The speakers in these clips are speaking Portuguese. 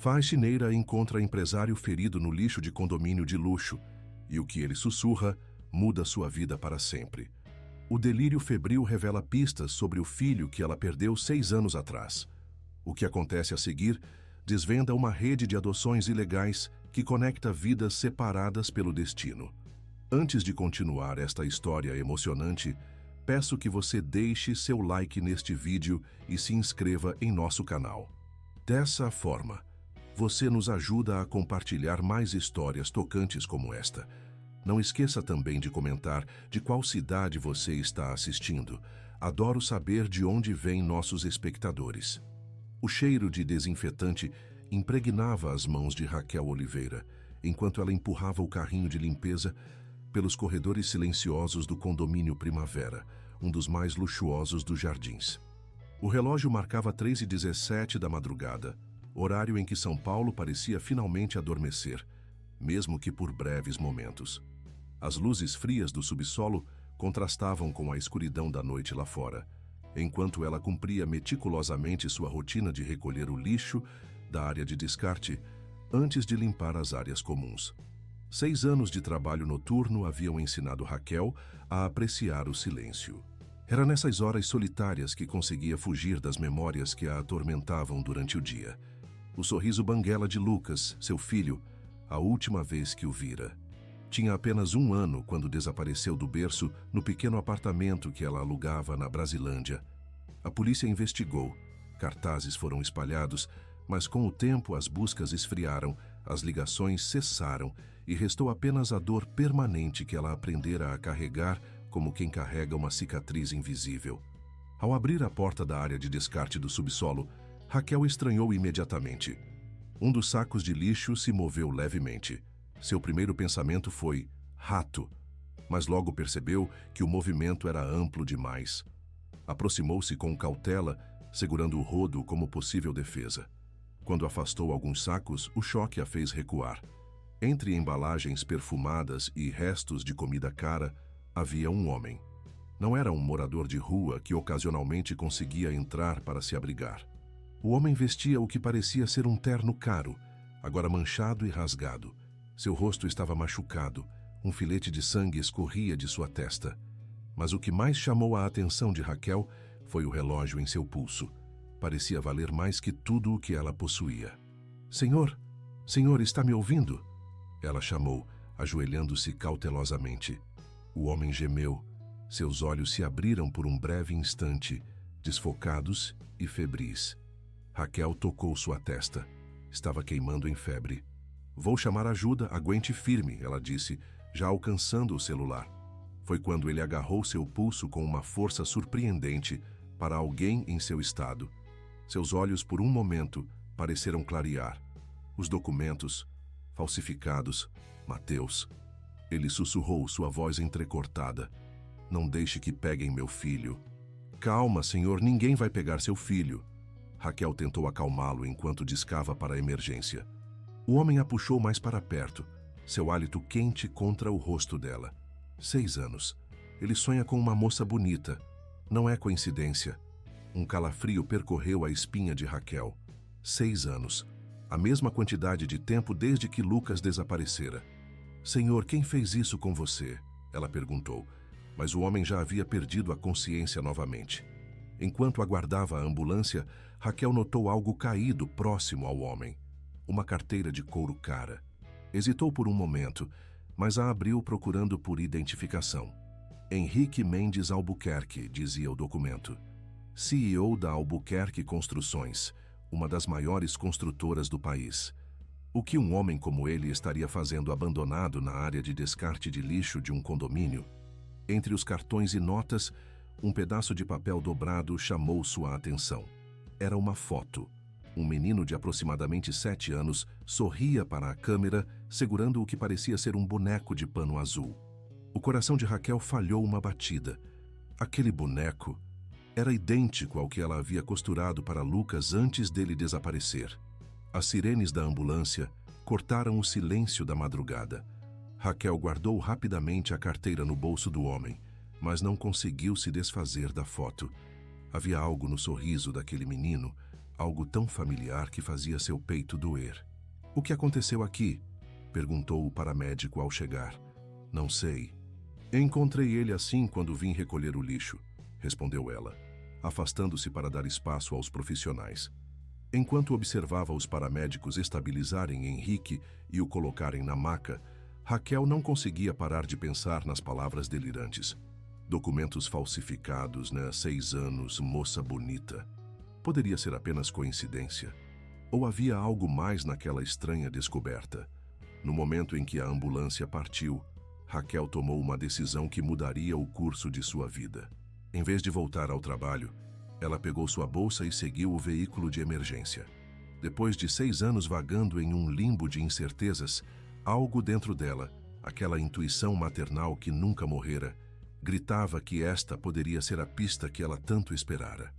Faxineira encontra empresário ferido no lixo de condomínio de luxo, e o que ele sussurra muda sua vida para sempre. O delírio febril revela pistas sobre o filho que ela perdeu 6 anos atrás. O que acontece a seguir desvenda uma rede de adoções ilegais que conecta vidas separadas pelo destino. Antes de continuar esta história emocionante, peço que você deixe seu like neste vídeo e se inscreva em nosso canal. Dessa forma, você nos ajuda a compartilhar mais histórias tocantes como esta. Não esqueça também de comentar de qual cidade você está assistindo. Adoro saber de onde vêm nossos espectadores. O cheiro de desinfetante impregnava as mãos de Raquel Oliveira, enquanto ela empurrava o carrinho de limpeza pelos corredores silenciosos do condomínio Primavera, um dos mais luxuosos dos Jardins. O relógio marcava 3h17 da madrugada, horário em que São Paulo parecia finalmente adormecer, mesmo que por breves momentos. As luzes frias do subsolo contrastavam com a escuridão da noite lá fora, enquanto ela cumpria meticulosamente sua rotina de recolher o lixo da área de descarte antes de limpar as áreas comuns. 6 anos de trabalho noturno haviam ensinado Raquel a apreciar o silêncio. Era nessas horas solitárias que conseguia fugir das memórias que a atormentavam durante o dia. O sorriso banguela de Lucas, seu filho, a última vez que o vira. Tinha apenas 1 ano quando desapareceu do berço no pequeno apartamento que ela alugava na Brasilândia. A polícia investigou, cartazes foram espalhados, mas com o tempo as buscas esfriaram, as ligações cessaram e restou apenas a dor permanente que ela aprendera a carregar como quem carrega uma cicatriz invisível. Ao abrir a porta da área de descarte do subsolo, Raquel estranhou imediatamente. Um dos sacos de lixo se moveu levemente. Seu primeiro pensamento foi rato, mas logo percebeu que o movimento era amplo demais. Aproximou-se com cautela, segurando o rodo como possível defesa. Quando afastou alguns sacos, o choque a fez recuar. Entre embalagens perfumadas e restos de comida cara, havia um homem. Não era um morador de rua que ocasionalmente conseguia entrar para se abrigar. O homem vestia o que parecia ser um terno caro, agora manchado e rasgado. Seu rosto estava machucado, um filete de sangue escorria de sua testa. Mas o que mais chamou a atenção de Raquel foi o relógio em seu pulso. Parecia valer mais que tudo o que ela possuía. Senhor, está me ouvindo? Ela chamou, ajoelhando-se cautelosamente. O homem gemeu. Seus olhos se abriram por um breve instante, desfocados e febris. Raquel tocou sua testa. Estava queimando em febre. Vou chamar ajuda, aguente firme, ela disse, já alcançando o celular. Foi quando ele agarrou seu pulso com uma força surpreendente para alguém em seu estado. Seus olhos, por um momento, pareceram clarear. Os documentos, falsificados, Mateus. Ele sussurrou, sua voz entrecortada. Não deixe que peguem meu filho. Calma, senhor, ninguém vai pegar seu filho. Raquel tentou acalmá-lo enquanto discava para a emergência. O homem a puxou mais para perto, seu hálito quente contra o rosto dela. 6 anos. Ele sonha com uma moça bonita. Não é coincidência. Um calafrio percorreu a espinha de Raquel. 6 anos. A mesma quantidade de tempo desde que Lucas desaparecera. Senhor, quem fez isso com você? Ela perguntou, mas o homem já havia perdido a consciência novamente. Enquanto aguardava a ambulância, Raquel notou algo caído próximo ao homem. Uma carteira de couro cara. Hesitou por um momento, mas a abriu procurando por identificação. Henrique Mendes Albuquerque, dizia o documento. CEO da Albuquerque Construções, uma das maiores construtoras do país. O que um homem como ele estaria fazendo abandonado na área de descarte de lixo de um condomínio? Entre os cartões e notas, um pedaço de papel dobrado chamou sua atenção. Era uma foto. Um menino de aproximadamente 7 anos sorria para a câmera, segurando o que parecia ser um boneco de pano azul. O coração de Raquel falhou uma batida. Aquele boneco era idêntico ao que ela havia costurado para Lucas antes dele desaparecer. As sirenes da ambulância cortaram o silêncio da madrugada. Raquel guardou rapidamente a carteira no bolso do homem, mas não conseguiu se desfazer da foto. Havia algo no sorriso daquele menino, algo tão familiar que fazia seu peito doer. "O que aconteceu aqui?" perguntou o paramédico ao chegar. "Não sei. Encontrei ele assim quando vim recolher o lixo", respondeu ela, afastando-se para dar espaço aos profissionais. Enquanto observava os paramédicos estabilizarem Henrique e o colocarem na maca, Raquel não conseguia parar de pensar nas palavras delirantes. Documentos falsificados, né? 6 anos, moça bonita. Poderia ser apenas coincidência? Ou havia algo mais naquela estranha descoberta? No momento em que a ambulância partiu, Raquel tomou uma decisão que mudaria o curso de sua vida. Em vez de voltar ao trabalho, ela pegou sua bolsa e seguiu o veículo de emergência. Depois de 6 anos vagando em um limbo de incertezas, algo dentro dela, aquela intuição maternal que nunca morrera, gritava que esta poderia ser a pista que ela tanto esperara.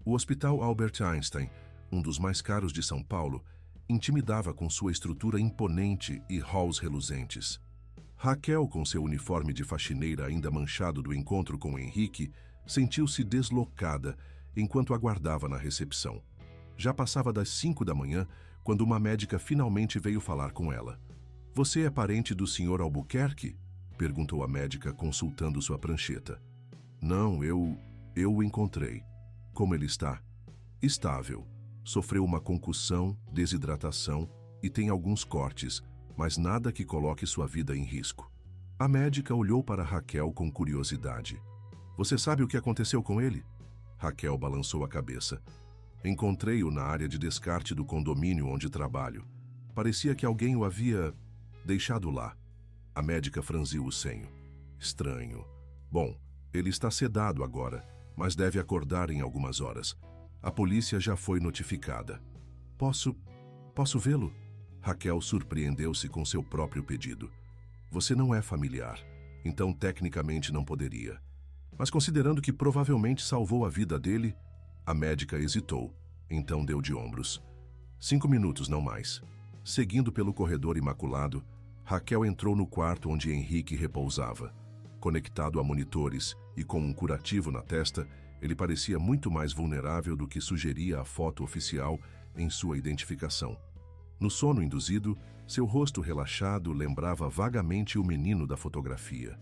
O Hospital Albert Einstein, um dos mais caros de São Paulo, intimidava com sua estrutura imponente e halls reluzentes. Raquel, com seu uniforme de faxineira ainda manchado do encontro com Henrique, sentiu-se deslocada enquanto aguardava na recepção. Já passava das 5 da manhã quando uma médica finalmente veio falar com ela. "Você é parente do Sr. Albuquerque?" perguntou a médica, consultando sua prancheta. "Não, eu o encontrei. Como ele está?" "Estável. Sofreu uma concussão, desidratação e tem alguns cortes, mas nada que coloque sua vida em risco." A médica olhou para Raquel com curiosidade. "Você sabe o que aconteceu com ele?" Raquel balançou a cabeça. "Encontrei-o na área de descarte do condomínio onde trabalho. Parecia que alguém o havia deixado lá." A médica franziu o senho. "Estranho. Bom, ele está sedado agora, mas deve acordar em algumas horas. A polícia já foi notificada." Posso vê-lo?" Raquel surpreendeu-se com seu próprio pedido. "Você não é familiar, então tecnicamente não poderia. Mas considerando que provavelmente salvou a vida dele..." A médica hesitou, então deu de ombros. 5 minutos, não mais. Seguindo pelo corredor imaculado, Raquel entrou no quarto onde Henrique repousava. Conectado a monitores e com um curativo na testa, ele parecia muito mais vulnerável do que sugeria a foto oficial em sua identificação. No sono induzido, seu rosto relaxado lembrava vagamente o menino da fotografia.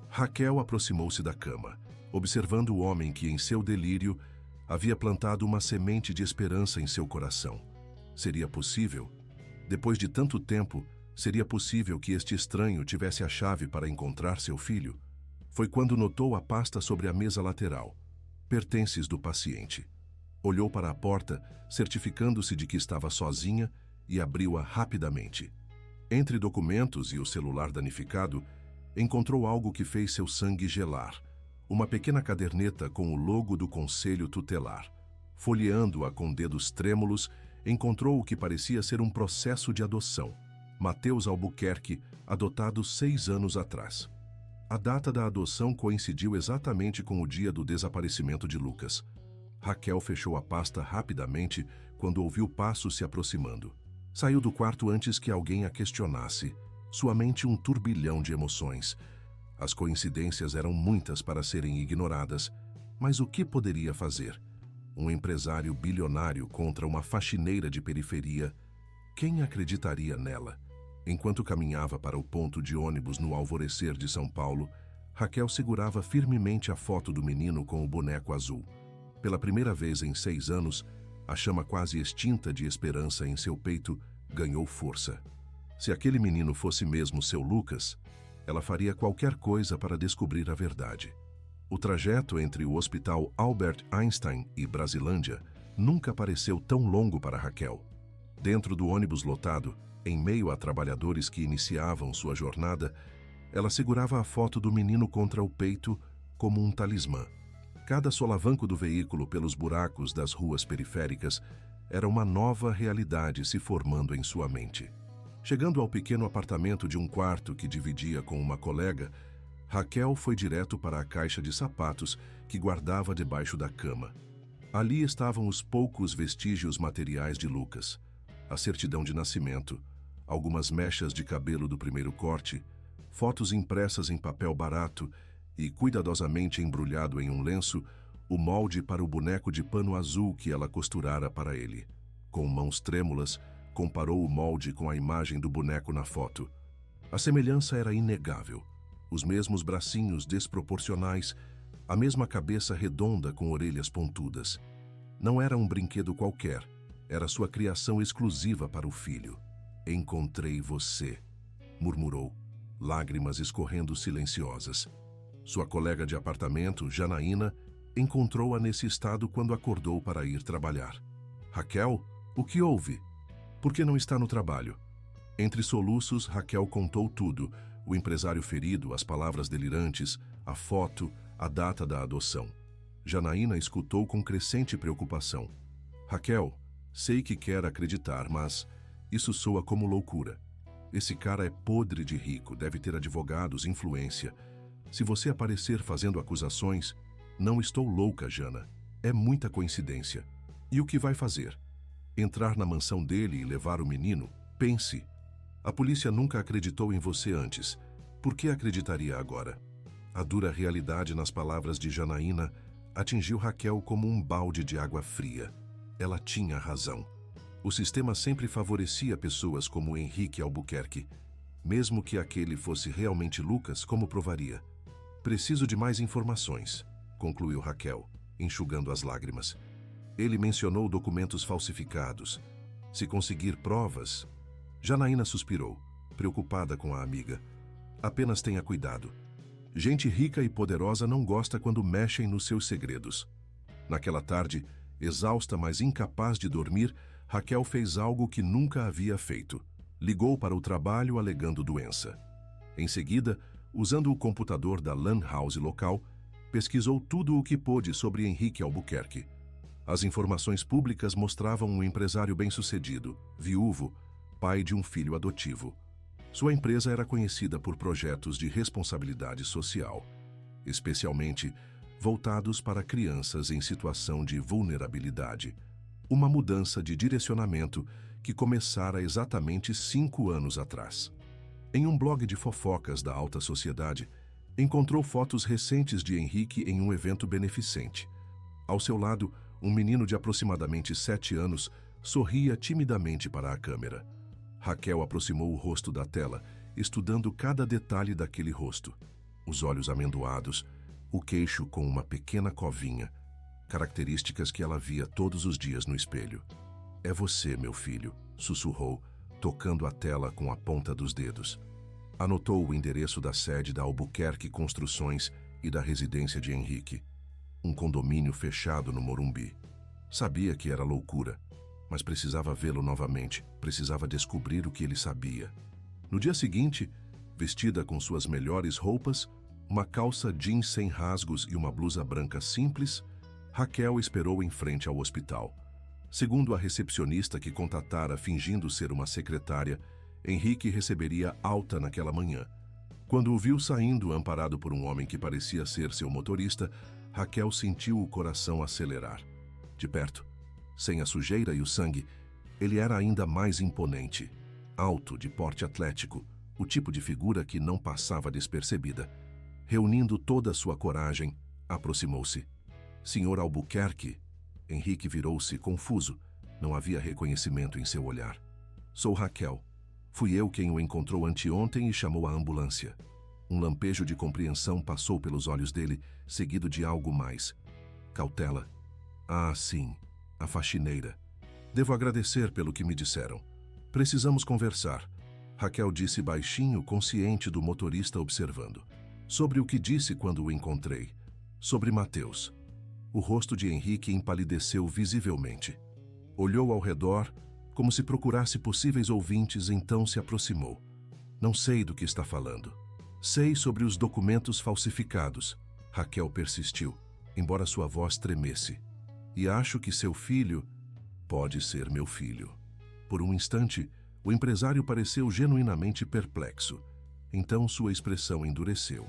Raquel aproximou-se da cama, observando o homem que, em seu delírio, havia plantado uma semente de esperança em seu coração. Seria possível? Depois de tanto tempo, seria possível que este estranho tivesse a chave para encontrar seu filho? Foi quando notou a pasta sobre a mesa lateral. Pertences do paciente. Olhou para a porta, certificando-se de que estava sozinha, e abriu-a rapidamente. Entre documentos e o celular danificado, encontrou algo que fez seu sangue gelar. Uma pequena caderneta com o logo do Conselho Tutelar. Folheando-a com dedos trêmulos, encontrou o que parecia ser um processo de adoção. Mateus Albuquerque, adotado 6 anos atrás. A data da adoção coincidiu exatamente com o dia do desaparecimento de Lucas. Raquel fechou a pasta rapidamente quando ouviu passos se aproximando. Saiu do quarto antes que alguém a questionasse. Sua mente um turbilhão de emoções. As coincidências eram muitas para serem ignoradas, mas o que poderia fazer? Um empresário bilionário contra uma faxineira de periferia. Quem acreditaria nela? Enquanto caminhava para o ponto de ônibus no alvorecer de São Paulo, Raquel segurava firmemente a foto do menino com o boneco azul. Pela primeira vez em 6 anos, a chama quase extinta de esperança em seu peito ganhou força. Se aquele menino fosse mesmo seu Lucas, ela faria qualquer coisa para descobrir a verdade. O trajeto entre o Hospital Albert Einstein e Brasilândia nunca pareceu tão longo para Raquel. Dentro do ônibus lotado, em meio a trabalhadores que iniciavam sua jornada, ela segurava a foto do menino contra o peito como um talismã. Cada solavanco do veículo pelos buracos das ruas periféricas era uma nova realidade se formando em sua mente. Chegando ao pequeno apartamento de um quarto que dividia com uma colega, Raquel foi direto para a caixa de sapatos que guardava debaixo da cama. Ali estavam os poucos vestígios materiais de Lucas. A certidão de nascimento, algumas mechas de cabelo do primeiro corte, fotos impressas em papel barato e, cuidadosamente embrulhado em um lenço, o molde para o boneco de pano azul que ela costurara para ele. Com mãos trêmulas, comparou o molde com a imagem do boneco na foto. A semelhança era inegável. Os mesmos bracinhos desproporcionais, a mesma cabeça redonda com orelhas pontudas. Não era um brinquedo qualquer, era sua criação exclusiva para o filho. Encontrei você, murmurou, lágrimas escorrendo silenciosas. Sua colega de apartamento, Janaína, encontrou-a nesse estado quando acordou para ir trabalhar. Raquel, o que houve? Por que não está no trabalho? Entre soluços, Raquel contou tudo, o empresário ferido, as palavras delirantes, a foto, a data da adoção. Janaína escutou com crescente preocupação. Raquel, sei que quer acreditar, mas isso soa como loucura. Esse cara é podre de rico, deve ter advogados, influência. Se você aparecer fazendo acusações, não estou louca, Jana. É muita coincidência. E o que vai fazer? Entrar na mansão dele e levar o menino? Pense. A polícia nunca acreditou em você antes. Por que acreditaria agora? A dura realidade nas palavras de Janaína atingiu Raquel como um balde de água fria. Ela tinha razão. O sistema sempre favorecia pessoas como Henrique Albuquerque. Mesmo que aquele fosse realmente Lucas, como provaria? Preciso de mais informações, concluiu Raquel, enxugando as lágrimas. Ele mencionou documentos falsificados. Se conseguir provas... Janaína suspirou, preocupada com a amiga. Apenas tenha cuidado. Gente rica e poderosa não gosta quando mexem nos seus segredos. Naquela tarde, exausta, mas incapaz de dormir, Raquel fez algo que nunca havia feito. Ligou para o trabalho alegando doença. Em seguida, usando o computador da LAN house local, pesquisou tudo o que pôde sobre Henrique Albuquerque. As informações públicas mostravam um empresário bem-sucedido, viúvo, pai de um filho adotivo. Sua empresa era conhecida por projetos de responsabilidade social, especialmente voltados para crianças em situação de vulnerabilidade. Uma mudança de direcionamento que começara exatamente 5 anos atrás. Em um blog de fofocas da alta sociedade, encontrou fotos recentes de Henrique em um evento beneficente. Ao seu lado, um menino de aproximadamente 7 anos sorria timidamente para a câmera. Raquel aproximou o rosto da tela, estudando cada detalhe daquele rosto. Os olhos amendoados, o queixo com uma pequena covinha, características que ela via todos os dias no espelho. É você, meu filho, sussurrou, tocando a tela com a ponta dos dedos. Anotou o endereço da sede da Albuquerque Construções e da residência de Henrique. Um condomínio fechado no Morumbi. Sabia que era loucura, mas precisava vê-lo novamente, precisava descobrir o que ele sabia. No dia seguinte, vestida com suas melhores roupas, uma calça jeans sem rasgos e uma blusa branca simples, Raquel esperou em frente ao hospital. Segundo a recepcionista que contatara fingindo ser uma secretária, Henrique receberia alta naquela manhã. Quando o viu saindo amparado por um homem que parecia ser seu motorista, Raquel sentiu o coração acelerar. De perto, sem a sujeira e o sangue, ele era ainda mais imponente. Alto, de porte atlético, o tipo de figura que não passava despercebida. Reunindo toda a sua coragem, aproximou-se. Senhor Albuquerque? Henrique virou-se confuso. Não havia reconhecimento em seu olhar. Sou Raquel. Fui eu quem o encontrou anteontem e chamou a ambulância. Um lampejo de compreensão passou pelos olhos dele, seguido de algo mais. Cautela. Ah, sim. A faxineira. Devo agradecer pelo que me disseram. Precisamos conversar. Raquel disse baixinho, consciente do motorista observando. Sobre o que disse quando o encontrei. Sobre Mateus. O rosto de Henrique empalideceu visivelmente. Olhou ao redor, como se procurasse possíveis ouvintes, então se aproximou. Não sei do que está falando. Sei sobre os documentos falsificados. Raquel persistiu, embora sua voz tremesse. E acho que seu filho pode ser meu filho. Por um instante, o empresário pareceu genuinamente perplexo. Então sua expressão endureceu.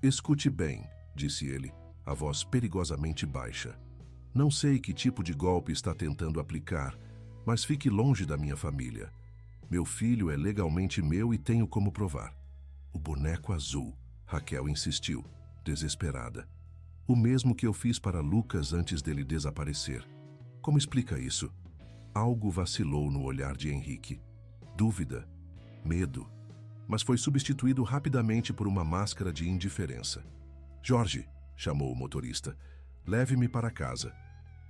Escute bem, disse ele, a voz perigosamente baixa. Não sei que tipo de golpe está tentando aplicar, mas fique longe da minha família. Meu filho é legalmente meu e tenho como provar. O boneco azul, Raquel insistiu, desesperada. O mesmo que eu fiz para Lucas antes dele desaparecer. Como explica isso? Algo vacilou no olhar de Henrique. Dúvida, medo, mas foi substituído rapidamente por uma máscara de indiferença. Jorge, chamou o motorista, leve-me para casa.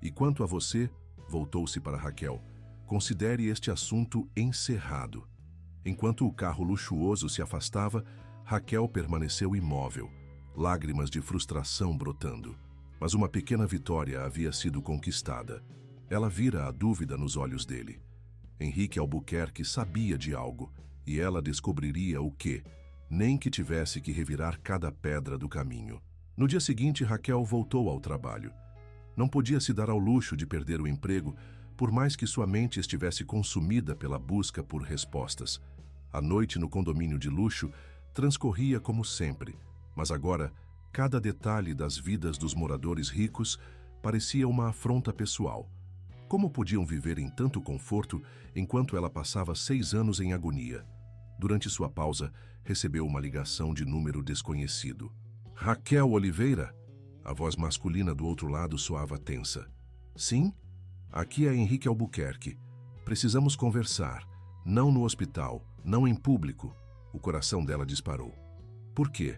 E quanto a você, voltou-se para Raquel, considere este assunto encerrado. Enquanto o carro luxuoso se afastava, Raquel permaneceu imóvel, lágrimas de frustração brotando. Mas uma pequena vitória havia sido conquistada. Ela vira a dúvida nos olhos dele. Henrique Albuquerque sabia de algo, e ela descobriria o quê, nem que tivesse que revirar cada pedra do caminho. No dia seguinte, Raquel voltou ao trabalho. Não podia se dar ao luxo de perder o emprego, por mais que sua mente estivesse consumida pela busca por respostas. A noite no condomínio de luxo transcorria como sempre, mas agora, cada detalhe das vidas dos moradores ricos parecia uma afronta pessoal. Como podiam viver em tanto conforto enquanto ela passava 6 anos em agonia? Durante sua pausa, recebeu uma ligação de número desconhecido. Raquel Oliveira? A voz masculina do outro lado soava tensa. Sim? Aqui é Henrique Albuquerque. Precisamos conversar. Não no hospital, não em público. O coração dela disparou. Por quê?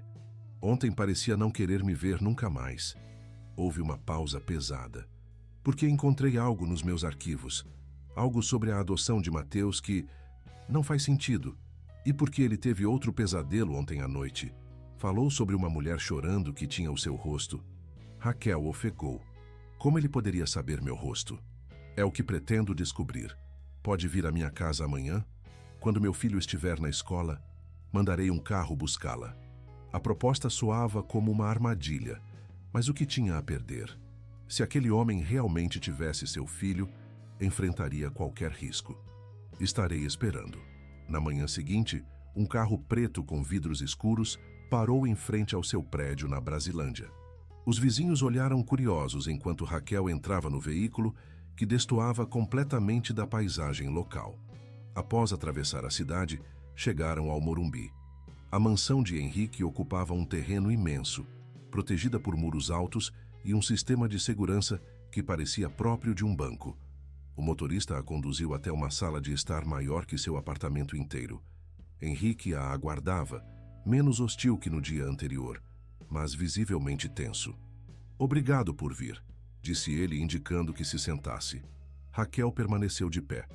Ontem parecia não querer me ver nunca mais. Houve uma pausa pesada. Porque encontrei algo nos meus arquivos. Algo sobre a adoção de Mateus que não faz sentido. E porque ele teve outro pesadelo ontem à noite. Falou sobre uma mulher chorando que tinha o seu rosto. Raquel ofegou. Como ele poderia saber meu rosto? É o que pretendo descobrir. Pode vir à minha casa amanhã? Quando meu filho estiver na escola, mandarei um carro buscá-la. A proposta soava como uma armadilha, mas o que tinha a perder? Se aquele homem realmente tivesse seu filho, enfrentaria qualquer risco. Estarei esperando. Na manhã seguinte, um carro preto com vidros escuros parou em frente ao seu prédio na Brasilândia. Os vizinhos olharam curiosos enquanto Raquel entrava no veículo, que destoava completamente da paisagem local. Após atravessar a cidade, chegaram ao Morumbi. A mansão de Henrique ocupava um terreno imenso, protegida por muros altos e um sistema de segurança que parecia próprio de um banco. O motorista a conduziu até uma sala de estar maior que seu apartamento inteiro. Henrique a aguardava, menos hostil que no dia anterior, mas visivelmente tenso. Obrigado por vir, disse ele, indicando que se sentasse. Raquel permaneceu de pé.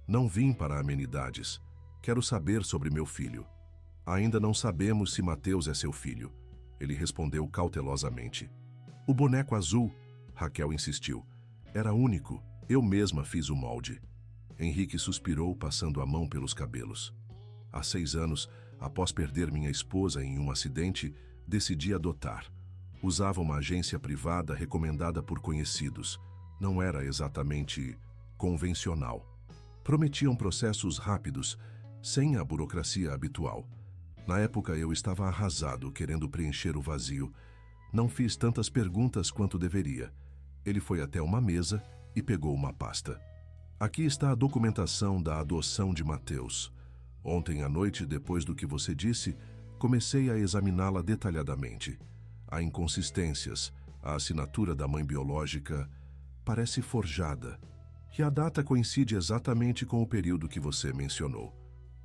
Não vim para amenidades. Quero saber sobre meu filho. Ainda não sabemos se Mateus é seu filho, ele respondeu cautelosamente. O boneco azul, Raquel insistiu, era único. Eu mesma fiz o molde. Henrique suspirou, passando a mão pelos cabelos. Há 6 anos, após perder minha esposa em um acidente, decidi adotar. Usava uma agência privada recomendada por conhecidos. Não era exatamente convencional. Prometiam processos rápidos, sem a burocracia habitual. Na época eu estava arrasado, querendo preencher o vazio. Não fiz tantas perguntas quanto deveria. Ele foi até uma mesa e pegou uma pasta. Aqui está a documentação da adoção de Mateus. Ontem à noite, depois do que você disse, comecei a examiná-la detalhadamente. Há inconsistências, a assinatura da mãe biológica parece forjada, e a data coincide exatamente com o período que você mencionou.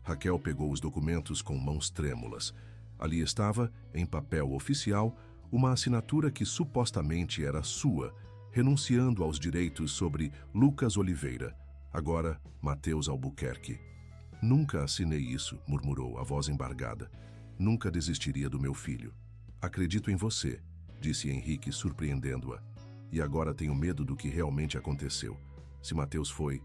Raquel pegou os documentos com mãos trêmulas. Ali estava, em papel oficial, uma assinatura que supostamente era sua, renunciando aos direitos sobre Lucas Oliveira, agora Mateus Albuquerque. Nunca assinei isso, murmurou, a voz embargada. Nunca desistiria do meu filho. Acredito em você, disse Henrique, surpreendendo-a. E agora tenho medo do que realmente aconteceu. Se Mateus foi...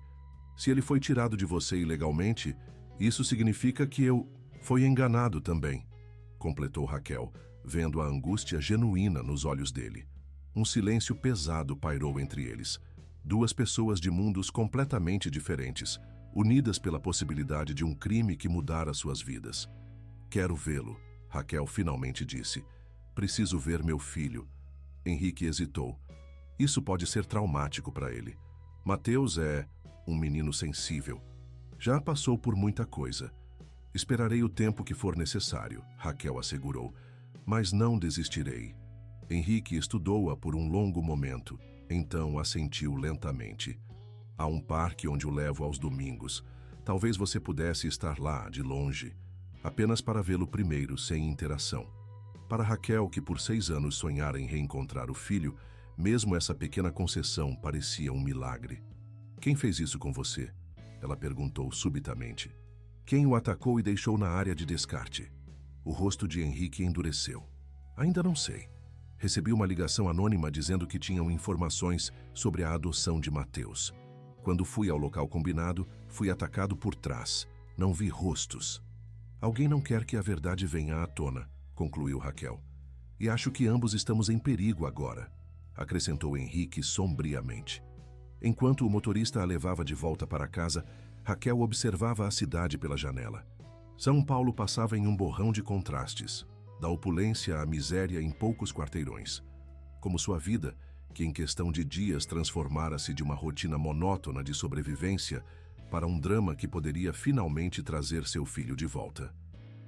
Se ele foi tirado de você ilegalmente, isso significa que eu... Foi enganado também, completou Raquel, vendo a angústia genuína nos olhos dele. Um silêncio pesado pairou entre eles. 2 pessoas de mundos completamente diferentes, unidas pela possibilidade de um crime que mudara suas vidas. Quero vê-lo, Raquel finalmente disse. Preciso ver meu filho. Henrique hesitou. Isso pode ser traumático para ele. Mateus é um menino sensível. Já passou por muita coisa. Esperarei o tempo que for necessário, Raquel assegurou, mas não desistirei. Henrique estudou-a por um longo momento, então assentiu lentamente. Há um parque onde o levo aos domingos. Talvez você pudesse estar lá, de longe, apenas para vê-lo primeiro, sem interação. Para Raquel, que por 6 anos sonhara em reencontrar o filho, mesmo essa pequena concessão parecia um milagre. Quem fez isso com você? Ela perguntou subitamente. Quem o atacou e deixou na área de descarte? O rosto de Henrique endureceu. Ainda não sei. Recebi uma ligação anônima dizendo que tinham informações sobre a adoção de Mateus. Quando fui ao local combinado, fui atacado por trás. Não vi rostos. Alguém não quer que a verdade venha à tona, concluiu Raquel. E acho que ambos estamos em perigo agora, acrescentou Henrique sombriamente. Enquanto o motorista a levava de volta para casa, Raquel observava a cidade pela janela. São Paulo passava em um borrão de contrastes, da opulência à miséria em poucos quarteirões. Como sua vida, que em questão de dias transformara-se de uma rotina monótona de sobrevivência para um drama que poderia finalmente trazer seu filho de volta.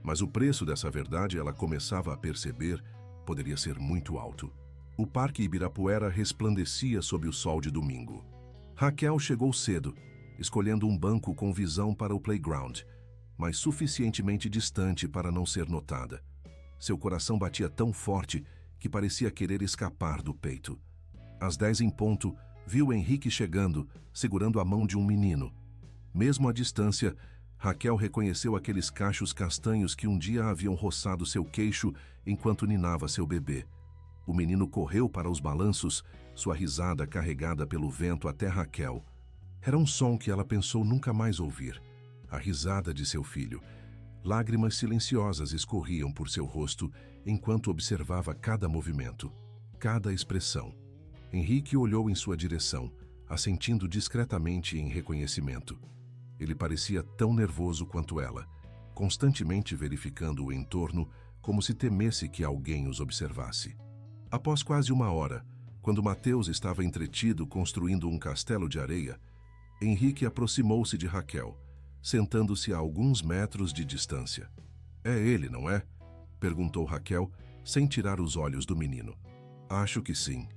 Mas o preço dessa verdade, ela começava a perceber, poderia ser muito alto. O Parque Ibirapuera resplandecia sob o sol de domingo. Raquel chegou cedo, escolhendo um banco com visão para o playground, mas suficientemente distante para não ser notada. Seu coração batia tão forte que parecia querer escapar do peito. Às 10 em ponto, viu Henrique chegando, segurando a mão de um menino. Mesmo à distância, Raquel reconheceu aqueles cachos castanhos que um dia haviam roçado seu queixo enquanto ninava seu bebê. O menino correu para os balanços, sua risada carregada pelo vento até Raquel. Era um som que ela pensou nunca mais ouvir. A risada de seu filho. Lágrimas silenciosas escorriam por seu rosto enquanto observava cada movimento, cada expressão. Henrique olhou em sua direção, assentindo discretamente em reconhecimento. Ele parecia tão nervoso quanto ela, constantemente verificando o entorno como se temesse que alguém os observasse. Após quase 1 hora, quando Mateus estava entretido construindo um castelo de areia, Henrique aproximou-se de Raquel, sentando-se a alguns metros de distância. É ele, não é? Perguntou Raquel, sem tirar os olhos do menino. Acho que sim,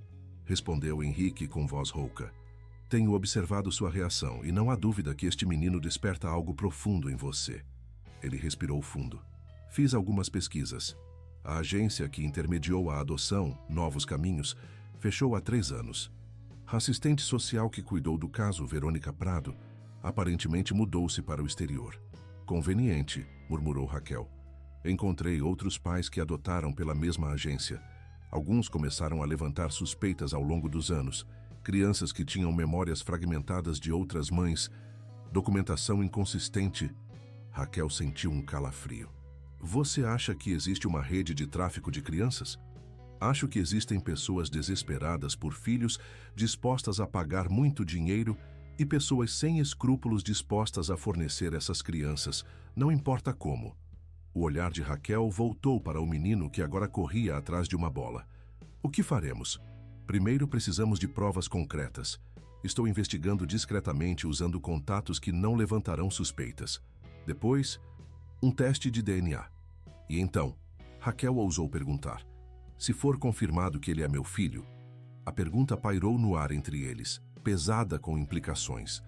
respondeu Henrique com voz rouca. Tenho observado sua reação e não há dúvida que este menino desperta algo profundo em você. Ele respirou fundo. Fiz algumas pesquisas. A agência que intermediou a adoção, Novos Caminhos, fechou há 3 anos. A assistente social que cuidou do caso, Verônica Prado, aparentemente mudou-se para o exterior. Conveniente, murmurou Raquel. Encontrei outros pais que adotaram pela mesma agência. Alguns começaram a levantar suspeitas ao longo dos anos. Crianças que tinham memórias fragmentadas de outras mães, documentação inconsistente. Raquel sentiu um calafrio. Você acha que existe uma rede de tráfico de crianças? Acho que existem pessoas desesperadas por filhos dispostas a pagar muito dinheiro e pessoas sem escrúpulos dispostas a fornecer essas crianças, não importa como. O olhar de Raquel voltou para o menino que agora corria atrás de uma bola. O que faremos? Primeiro precisamos de provas concretas. Estou investigando discretamente usando contatos que não levantarão suspeitas. Depois, um teste de DNA. E então, Raquel ousou perguntar. Se for confirmado que ele é meu filho? A pergunta pairou no ar entre eles, pesada com implicações.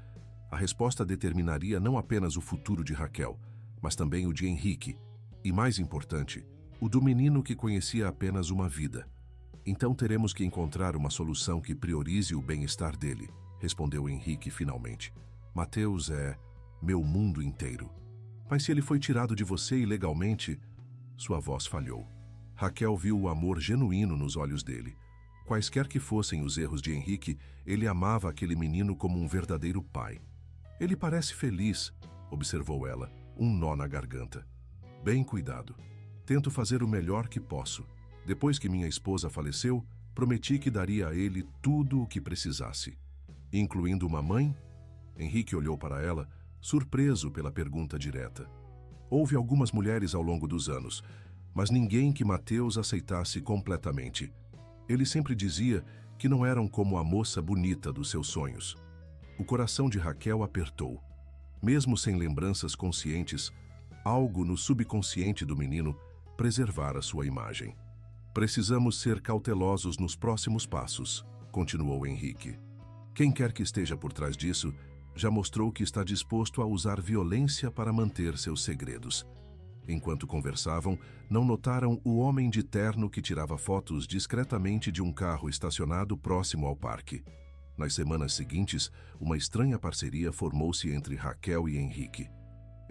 A resposta determinaria não apenas o futuro de Raquel, mas também o de Henrique, e mais importante, o do menino que conhecia apenas uma vida. Então teremos que encontrar uma solução que priorize o bem-estar dele, respondeu Henrique finalmente. Mateus é meu mundo inteiro. Mas se ele foi tirado de você ilegalmente, sua voz falhou. Raquel viu o amor genuíno nos olhos dele. Quaisquer que fossem os erros de Henrique, ele amava aquele menino como um verdadeiro pai. Ele parece feliz, observou ela, um nó na garganta. Bem cuidado. Tento fazer o melhor que posso. Depois que minha esposa faleceu, prometi que daria a ele tudo o que precisasse. Incluindo uma mãe? Henrique olhou para ela, surpreso pela pergunta direta. Houve algumas mulheres ao longo dos anos, mas ninguém que Mateus aceitasse completamente. Ele sempre dizia que não eram como a moça bonita dos seus sonhos. O coração de Raquel apertou. Mesmo sem lembranças conscientes, algo no subconsciente do menino preservara sua imagem. Precisamos ser cautelosos nos próximos passos, continuou Henrique. Quem quer que esteja por trás disso já mostrou que está disposto a usar violência para manter seus segredos. Enquanto conversavam, não notaram o homem de terno que tirava fotos discretamente de um carro estacionado próximo ao parque. Nas semanas seguintes, uma estranha parceria formou-se entre Raquel e Henrique.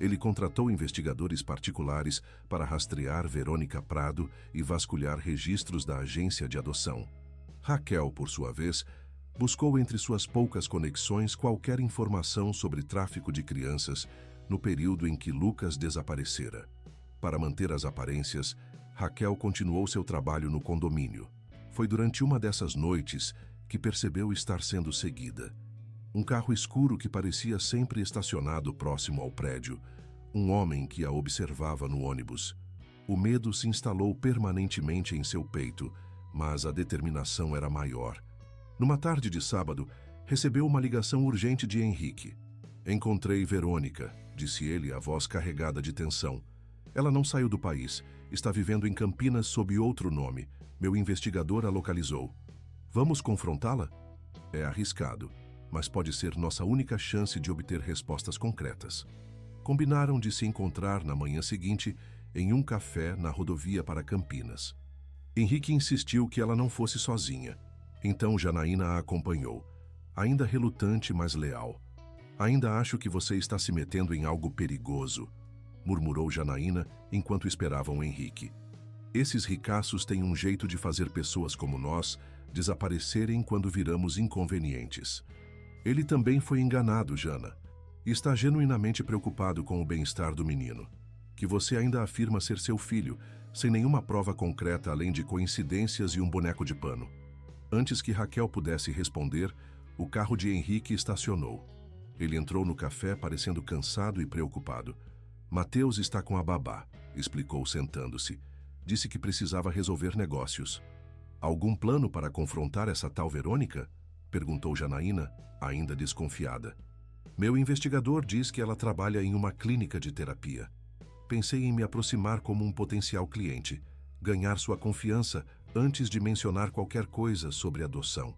Ele contratou investigadores particulares para rastrear Verônica Prado e vasculhar registros da agência de adoção. Raquel, por sua vez, buscou entre suas poucas conexões qualquer informação sobre tráfico de crianças no período em que Lucas desaparecera. Para manter as aparências, Raquel continuou seu trabalho no condomínio. Foi durante uma dessas noites que percebeu estar sendo seguida. Um carro escuro que parecia sempre estacionado próximo ao prédio. Um homem que a observava no ônibus. O medo se instalou permanentemente em seu peito, mas a determinação era maior. Numa tarde de sábado, recebeu uma ligação urgente de Henrique. "Encontrei Verônica", disse ele, a voz carregada de tensão. "Ela não saiu do país. Está vivendo em Campinas sob outro nome. Meu investigador a localizou. Vamos confrontá-la? É arriscado, mas pode ser nossa única chance de obter respostas concretas." Combinaram de se encontrar na manhã seguinte em um café na rodovia para Campinas. Henrique insistiu que ela não fosse sozinha. Então Janaína a acompanhou, ainda relutante, mas leal. "Ainda acho que você está se metendo em algo perigoso", murmurou Janaína enquanto esperavam Henrique. "Esses ricaços têm um jeito de fazer pessoas como nós desaparecerem quando viramos inconvenientes." "Ele também foi enganado, Jana, e está genuinamente preocupado com o bem-estar do menino, que você ainda afirma ser seu filho, sem nenhuma prova concreta além de coincidências e um boneco de pano." Antes que Raquel pudesse responder, o carro de Henrique estacionou. Ele entrou no café parecendo cansado e preocupado. "Mateus está com a babá", explicou sentando-se. "Disse que precisava resolver negócios." "Algum plano para confrontar essa tal Verônica?" perguntou Janaína, ainda desconfiada. "Meu investigador diz que ela trabalha em uma clínica de terapia. Pensei em me aproximar como um potencial cliente, ganhar sua confiança antes de mencionar qualquer coisa sobre adoção."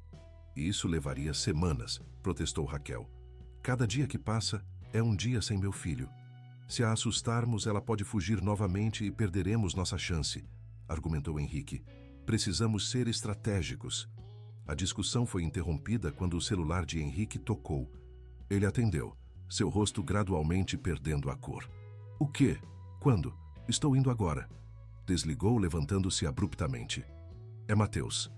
"Isso levaria semanas", protestou Raquel. "Cada dia que passa é um dia sem meu filho. Se a assustarmos, ela pode fugir novamente e perderemos nossa chance", argumentou Henrique. "Precisamos ser estratégicos." A discussão foi interrompida quando o celular de Henrique tocou. Ele atendeu, seu rosto gradualmente perdendo a cor. "O quê? Quando? Estou indo agora." Desligou, levantando-se abruptamente. "É Mateus.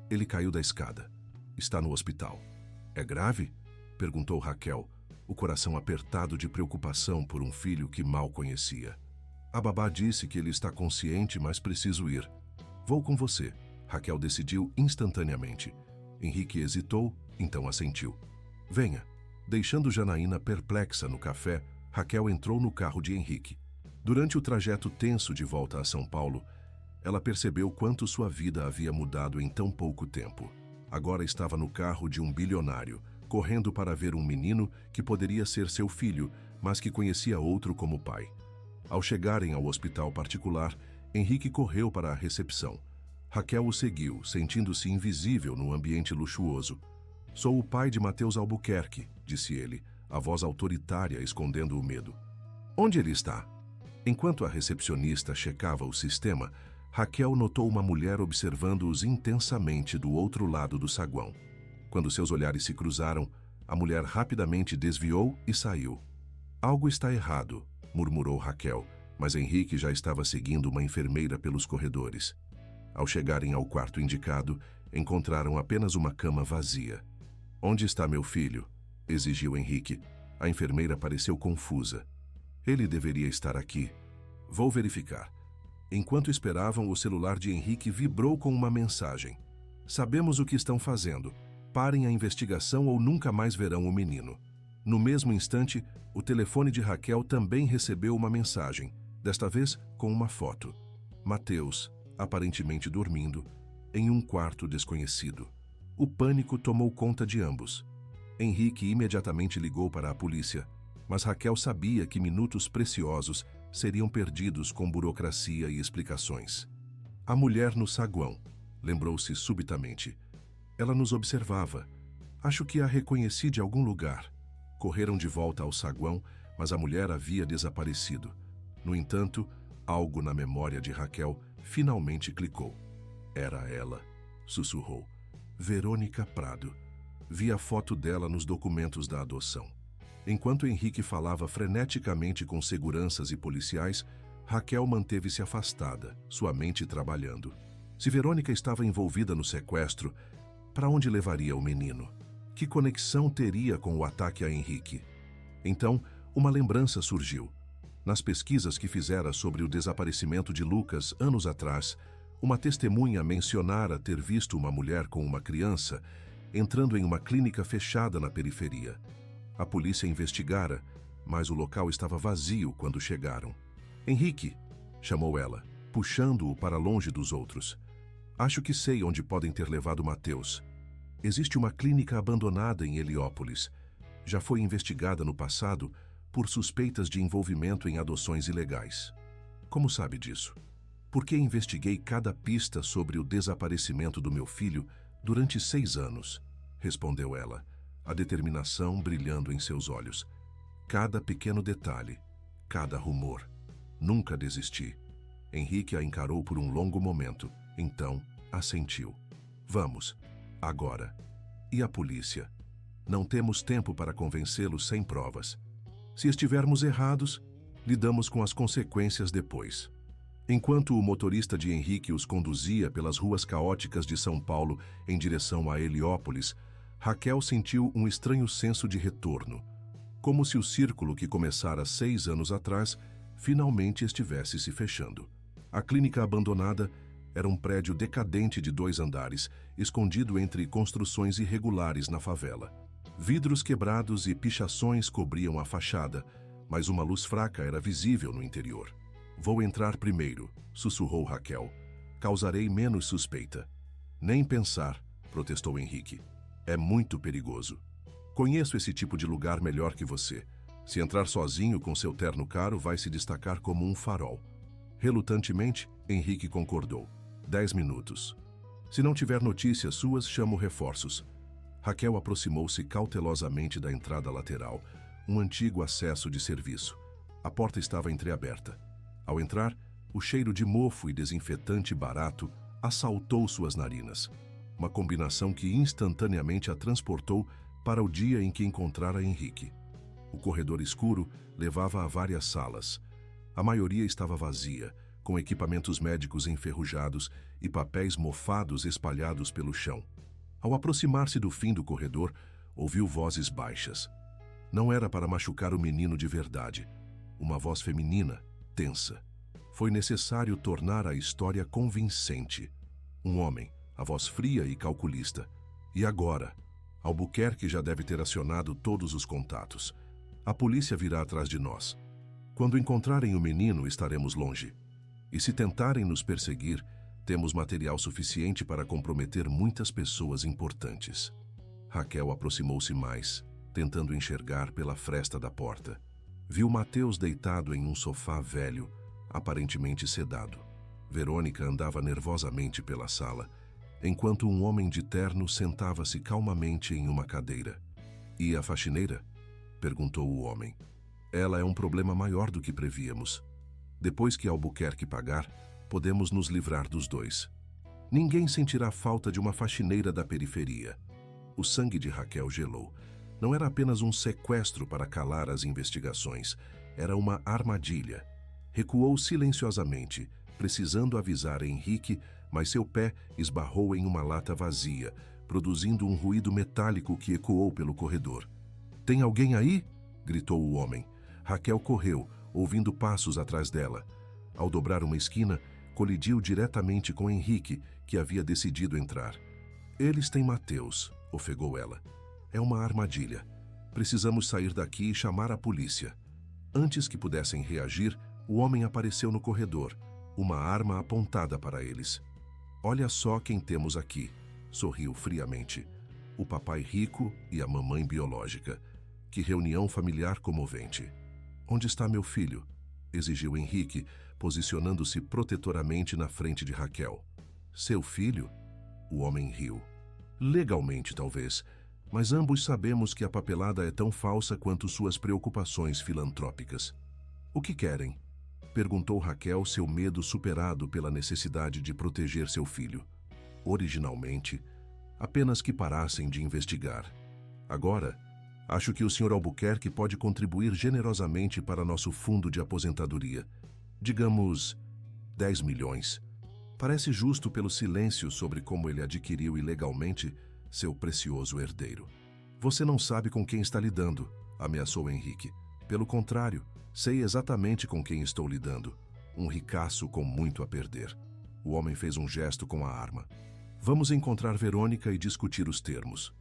Ele caiu da escada. Está no hospital." "É grave?" perguntou Raquel, o coração apertado de preocupação por um filho que mal conhecia. "A babá disse que ele está consciente, mas preciso ir." "Vou com você." Raquel decidiu instantaneamente. Henrique hesitou, então assentiu. "Venha." Deixando Janaína perplexa no café, Raquel entrou no carro de Henrique. Durante o trajeto tenso de volta a São Paulo, ela percebeu quanto sua vida havia mudado em tão pouco tempo. Agora estava no carro de um bilionário, correndo para ver um menino que poderia ser seu filho, mas que conhecia outro como pai. Ao chegarem ao hospital particular, Henrique correu para a recepção. Raquel o seguiu, sentindo-se invisível no ambiente luxuoso. "Sou o pai de Mateus Albuquerque", disse ele, a voz autoritária escondendo o medo. "Onde ele está?" Enquanto a recepcionista checava o sistema, Raquel notou uma mulher observando-os intensamente do outro lado do saguão. Quando seus olhares se cruzaram, a mulher rapidamente desviou e saiu. "Algo está errado", murmurou Raquel, mas Henrique já estava seguindo uma enfermeira pelos corredores. Ao chegarem ao quarto indicado, encontraram apenas uma cama vazia. "Onde está meu filho?" exigiu Henrique. A enfermeira pareceu confusa. "Ele deveria estar aqui." "Vou verificar." Enquanto esperavam, o celular de Henrique vibrou com uma mensagem. "Sabemos o que estão fazendo. Parem a investigação ou nunca mais verão o menino." No mesmo instante, o telefone de Raquel também recebeu uma mensagem, desta vez com uma foto. Mateus, aparentemente dormindo, em um quarto desconhecido. O pânico tomou conta de ambos. Henrique imediatamente ligou para a polícia, mas Raquel sabia que minutos preciosos seriam perdidos com burocracia e explicações. A mulher no saguão, lembrou-se subitamente. Ela nos observava. Acho que a reconheci de algum lugar. Correram de volta ao saguão, mas a mulher havia desaparecido. No entanto, algo na memória de Raquel finalmente clicou. Era ela, sussurrou. Verônica Prado. Vi a foto dela nos documentos da adoção. Enquanto Henrique falava freneticamente com seguranças e policiais, Raquel manteve-se afastada, sua mente trabalhando. Se Verônica estava envolvida no sequestro, para onde levaria o menino? Que conexão teria com o ataque a Henrique? Então, uma lembrança surgiu. Nas pesquisas que fizera sobre o desaparecimento de Lucas anos atrás, uma testemunha mencionara ter visto uma mulher com uma criança entrando em uma clínica fechada na periferia. A polícia investigara, mas o local estava vazio quando chegaram. Henrique, chamou ela, puxando-o para longe dos outros. Acho que sei onde podem ter levado Mateus. Existe uma clínica abandonada em Heliópolis. Já foi investigada no passado por suspeitas de envolvimento em adoções ilegais. Como sabe disso? Porque investiguei cada pista sobre o desaparecimento do meu filho durante 6 anos, respondeu ela, a determinação brilhando em seus olhos. Cada pequeno detalhe, cada rumor. Nunca desisti. Henrique a encarou por um longo momento, então assentiu. Vamos, agora. E a polícia? Não temos tempo para convencê-lo sem provas. Se estivermos errados, lidamos com as consequências depois. Enquanto o motorista de Henrique os conduzia pelas ruas caóticas de São Paulo em direção a Heliópolis, Raquel sentiu um estranho senso de retorno, como se o círculo que começara 6 anos atrás finalmente estivesse se fechando. A clínica abandonada era um prédio decadente de 2 andares, escondido entre construções irregulares na favela. Vidros quebrados e pichações cobriam a fachada, mas uma luz fraca era visível no interior. Vou entrar primeiro, sussurrou Raquel. Causarei menos suspeita. Nem pensar, protestou Henrique. É muito perigoso. Conheço esse tipo de lugar melhor que você. Se entrar sozinho com seu terno caro, vai se destacar como um farol. Relutantemente, Henrique concordou. 10 minutos. Se não tiver notícias suas, chamo reforços. Raquel aproximou-se cautelosamente da entrada lateral, um antigo acesso de serviço. A porta estava entreaberta. Ao entrar, o cheiro de mofo e desinfetante barato assaltou suas narinas. Uma combinação que instantaneamente a transportou para o dia em que encontrara Henrique. O corredor escuro levava a várias salas. A maioria estava vazia, com equipamentos médicos enferrujados e papéis mofados espalhados pelo chão. Ao aproximar-se do fim do corredor, ouviu vozes baixas. Não era para machucar o menino de verdade. Uma voz feminina, tensa. Foi necessário tornar a história convincente. Um homem, a voz fria e calculista. E agora? Albuquerque já deve ter acionado todos os contatos. A polícia virá atrás de nós. Quando encontrarem o menino, estaremos longe. E se tentarem nos perseguir, temos material suficiente para comprometer muitas pessoas importantes. Raquel aproximou-se mais, tentando enxergar pela fresta da porta. Viu Mateus deitado em um sofá velho, aparentemente sedado. Verônica andava nervosamente pela sala, enquanto um homem de terno sentava-se calmamente em uma cadeira. E a faxineira? Perguntou o homem. Ela é um problema maior do que prevíamos. Depois que Albuquerque pagar, podemos nos livrar dos dois. Ninguém sentirá falta de uma faxineira da periferia. O sangue de Raquel gelou. Não era apenas um sequestro para calar as investigações. Era uma armadilha. Recuou silenciosamente, precisando avisar Henrique, mas seu pé esbarrou em uma lata vazia, produzindo um ruído metálico que ecoou pelo corredor. Tem alguém aí? Gritou o homem. Raquel correu, ouvindo passos atrás dela. Ao dobrar uma esquina, colidiu diretamente com Henrique, que havia decidido entrar. Eles têm Mateus, ofegou ela. É uma armadilha. Precisamos sair daqui e chamar a polícia. Antes que pudessem reagir, o homem apareceu no corredor, uma arma apontada para eles. Olha só quem temos aqui, sorriu friamente. O papai rico e a mamãe biológica. Que reunião familiar comovente. Onde está meu filho? exigiu Henrique, posicionando-se protetoramente na frente de Raquel. Seu filho? O homem riu. Legalmente, talvez, mas ambos sabemos que a papelada é tão falsa quanto suas preocupações filantrópicas. O que querem? Perguntou Raquel, seu medo superado pela necessidade de proteger seu filho. Originalmente, apenas que parassem de investigar. Agora, acho que o Sr. Albuquerque pode contribuir generosamente para nosso fundo de aposentadoria. Digamos, 10 milhões. Parece justo pelo silêncio sobre como ele adquiriu ilegalmente seu precioso herdeiro. Você não sabe com quem está lidando, ameaçou Henrique. Pelo contrário, sei exatamente com quem estou lidando. Um ricaço com muito a perder. O homem fez um gesto com a arma. Vamos encontrar Verônica e discutir os termos.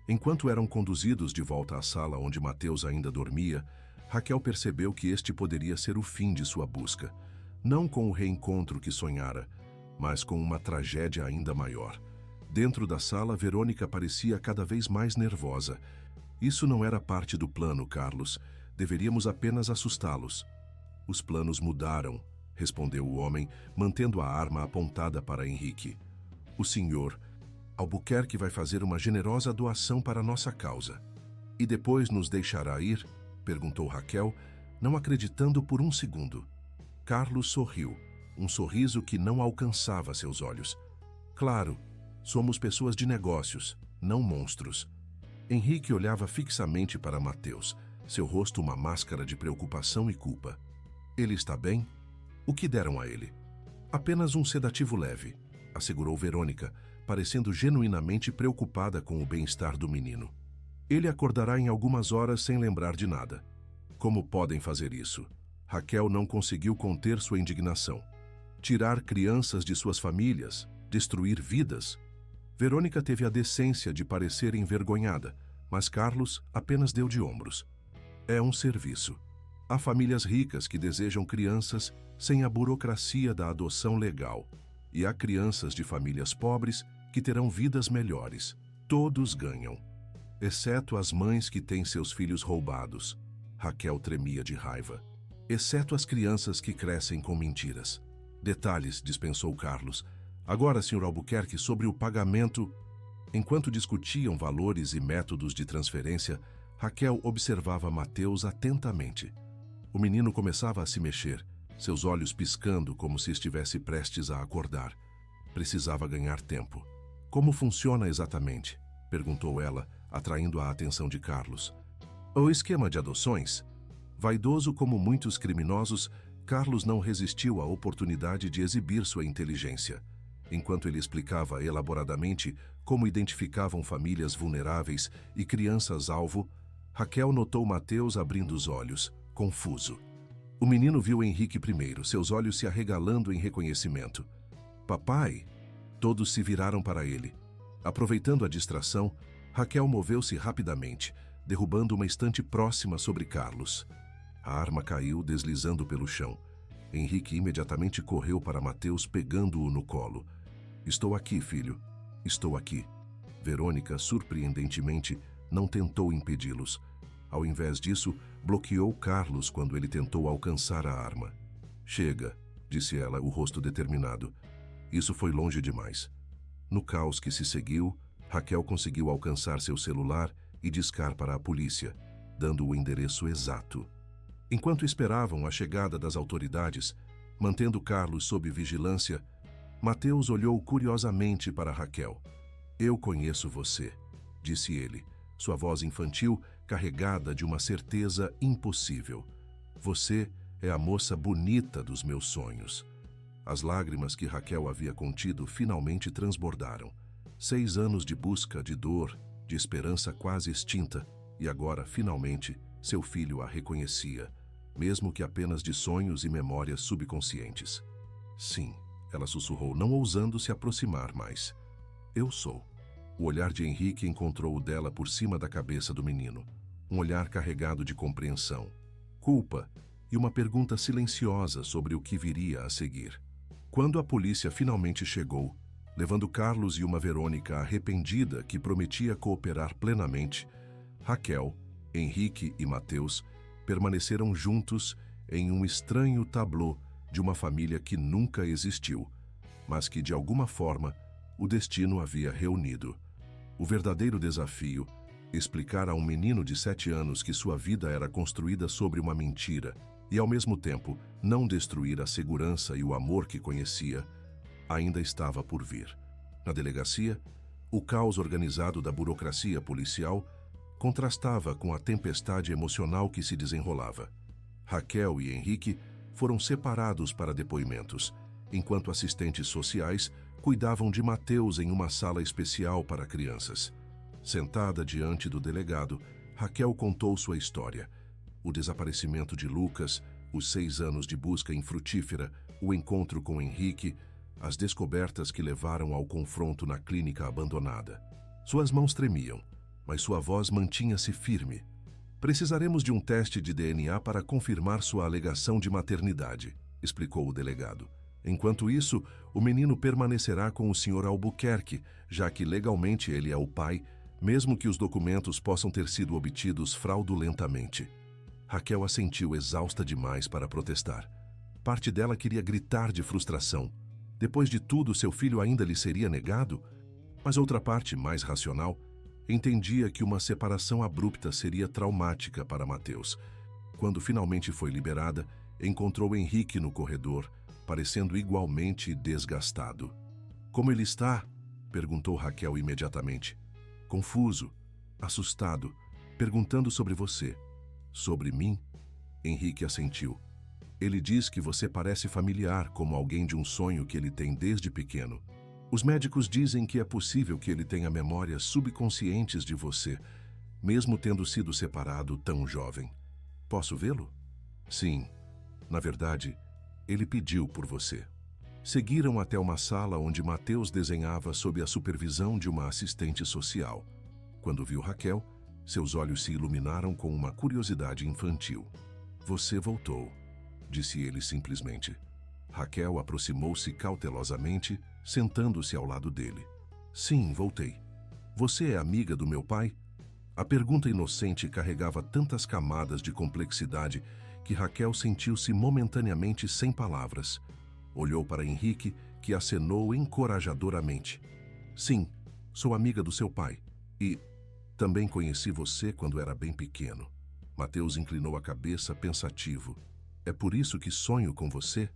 Enquanto eram conduzidos de volta à sala onde Mateus ainda dormia, Raquel percebeu que este poderia ser o fim de sua busca. Não com o reencontro que sonhara, mas com uma tragédia ainda maior. Dentro da sala, Verônica parecia cada vez mais nervosa. Isso não era parte do plano, Carlos. Deveríamos apenas assustá-los. Os planos mudaram, respondeu o homem, mantendo a arma apontada para Henrique. O senhor Albuquerque vai fazer uma generosa doação para a nossa causa. E depois nos deixará ir? Perguntou Raquel, não acreditando por um segundo. Carlos sorriu, um sorriso que não alcançava seus olhos. Claro, somos pessoas de negócios, não monstros. Henrique olhava fixamente para Mateus, seu rosto uma máscara de preocupação e culpa. Ele está bem? O que deram a ele? Apenas um sedativo leve, assegurou Verônica, parecendo genuinamente preocupada com o bem-estar do menino. Ele acordará em algumas horas sem lembrar de nada. Como podem fazer isso? Raquel não conseguiu conter sua indignação. Tirar crianças de suas famílias, destruir vidas. Verônica teve a decência de parecer envergonhada, mas Carlos apenas deu de ombros. É um serviço. Há famílias ricas que desejam crianças sem a burocracia da adoção legal. E há crianças de famílias pobres que terão vidas melhores. Todos ganham. Exceto as mães que têm seus filhos roubados. Raquel tremia de raiva. Exceto as crianças que crescem com mentiras. Detalhes, dispensou Carlos. Agora, Sr. Albuquerque, sobre o pagamento... Enquanto discutiam valores e métodos de transferência, Raquel observava Mateus atentamente. O menino começava a se mexer, seus olhos piscando como se estivesse prestes a acordar. Precisava ganhar tempo. Como funciona exatamente? Perguntou ela, atraindo a atenção de Carlos. O esquema de adoções? Vaidoso como muitos criminosos, Carlos não resistiu à oportunidade de exibir sua inteligência. Enquanto ele explicava elaboradamente como identificavam famílias vulneráveis e crianças-alvo, Raquel notou Mateus abrindo os olhos, confuso. O menino viu Henrique primeiro, seus olhos se arregalando em reconhecimento. Papai! Todos se viraram para ele. Aproveitando a distração, Raquel moveu-se rapidamente, derrubando uma estante próxima sobre Carlos. A arma caiu, deslizando pelo chão. Henrique imediatamente correu para Mateus, pegando-o no colo. Estou aqui, filho. Estou aqui. Verônica, surpreendentemente, não tentou impedi-los. Ao invés disso, bloqueou Carlos quando ele tentou alcançar a arma. Chega, disse ela, o rosto determinado. Isso foi longe demais. No caos que se seguiu, Raquel conseguiu alcançar seu celular e discar para a polícia, dando o endereço exato. Enquanto esperavam a chegada das autoridades, mantendo Carlos sob vigilância, Mateus olhou curiosamente para Raquel. Eu conheço você, disse ele, sua voz infantil carregada de uma certeza impossível. Você é a moça bonita dos meus sonhos. As lágrimas que Raquel havia contido finalmente transbordaram. 6 anos de busca, de dor, de esperança quase extinta, e agora, finalmente, seu filho a reconhecia, mesmo que apenas de sonhos e memórias subconscientes. Sim, ela sussurrou, não ousando se aproximar mais. Eu sou. O olhar de Henrique encontrou o dela por cima da cabeça do menino. Um olhar carregado de compreensão, culpa e uma pergunta silenciosa sobre o que viria a seguir. Quando a polícia finalmente chegou, levando Carlos e uma Verônica arrependida que prometia cooperar plenamente, Raquel, Henrique e Mateus permaneceram juntos em um estranho tableau de uma família que nunca existiu, mas que, de alguma forma, o destino havia reunido. O verdadeiro desafio: explicar a um menino de 7 anos que sua vida era construída sobre uma mentira e, ao mesmo tempo, não destruir a segurança e o amor que conhecia, ainda estava por vir. Na delegacia, o caos organizado da burocracia policial contrastava com a tempestade emocional que se desenrolava. Raquel e Henrique foram separados para depoimentos, enquanto assistentes sociais cuidavam de Mateus em uma sala especial para crianças. Sentada diante do delegado, Raquel contou sua história: o desaparecimento de Lucas, os 6 anos de busca infrutífera, o encontro com Henrique, as descobertas que levaram ao confronto na clínica abandonada. Suas mãos tremiam, mas sua voz mantinha-se firme. Precisaremos de um teste de DNA para confirmar sua alegação de maternidade, explicou o delegado. Enquanto isso, o menino permanecerá com o Sr. Albuquerque, já que legalmente ele é o pai, mesmo que os documentos possam ter sido obtidos fraudulentamente. Raquel assentiu, exausta demais para protestar. Parte dela queria gritar de frustração. Depois de tudo, seu filho ainda lhe seria negado? Mas outra parte, mais racional, entendia que uma separação abrupta seria traumática para Mateus. Quando finalmente foi liberada, encontrou Henrique no corredor, parecendo igualmente desgastado. "Como ele está?" perguntou Raquel imediatamente. "Confuso, assustado, perguntando sobre você." "Sobre mim?" Henrique assentiu. "Ele diz que você parece familiar, como alguém de um sonho que ele tem desde pequeno. Os médicos dizem que é possível que ele tenha memórias subconscientes de você, mesmo tendo sido separado tão jovem. Posso vê-lo?" "Sim. Na verdade, ele pediu por você." Seguiram até uma sala onde Mateus desenhava sob a supervisão de uma assistente social. Quando viu Raquel, seus olhos se iluminaram com uma curiosidade infantil. "Você voltou", disse ele simplesmente. Raquel aproximou-se cautelosamente, sentando-se ao lado dele. "Sim, voltei. Você é amiga do meu pai?" A pergunta inocente carregava tantas camadas de complexidade que Raquel sentiu-se momentaneamente sem palavras. Olhou para Henrique, que acenou encorajadoramente. "Sim, sou amiga do seu pai. E também conheci você quando era bem pequeno." Mateus inclinou a cabeça, pensativo. "É por isso que sonho com você?"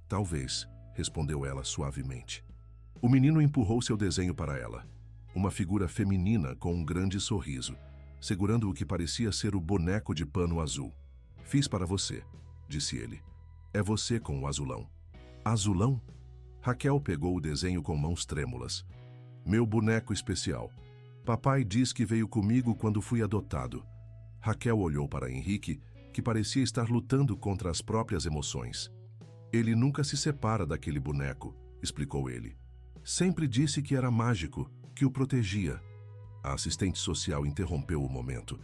"Talvez", respondeu ela suavemente. O menino empurrou seu desenho para ela. Uma figura feminina com um grande sorriso, segurando o que parecia ser o boneco de pano azul. "Fiz para você", disse ele. "É você com o azulão." "Azulão?" Raquel pegou o desenho com mãos trêmulas. "Meu boneco especial. Papai diz que veio comigo quando fui adotado." Raquel olhou para Henrique, que parecia estar lutando contra as próprias emoções. "Ele nunca se separa daquele boneco", explicou ele. "Sempre disse que era mágico, que o protegia." A assistente social interrompeu o momento.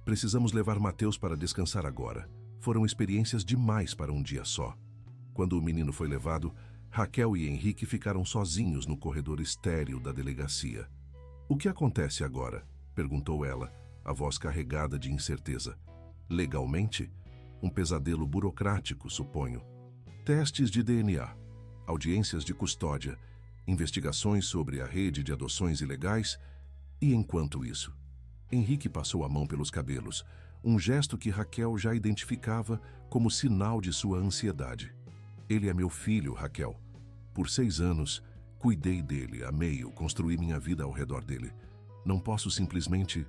"Precisamos levar Mateus para descansar agora. Foram experiências demais para um dia só." Quando o menino foi levado, Raquel e Henrique ficaram sozinhos no corredor estéril da delegacia. "O que acontece agora?" perguntou ela, a voz carregada de incerteza. "Legalmente? Um pesadelo burocrático, suponho. Testes de DNA, audiências de custódia, investigações sobre a rede de adoções ilegais. E enquanto isso?" Henrique passou a mão pelos cabelos, um gesto que Raquel já identificava como sinal de sua ansiedade. "Ele é meu filho, Raquel. Por 6 anos, cuidei dele, amei-o, construí minha vida ao redor dele. Não posso simplesmente..."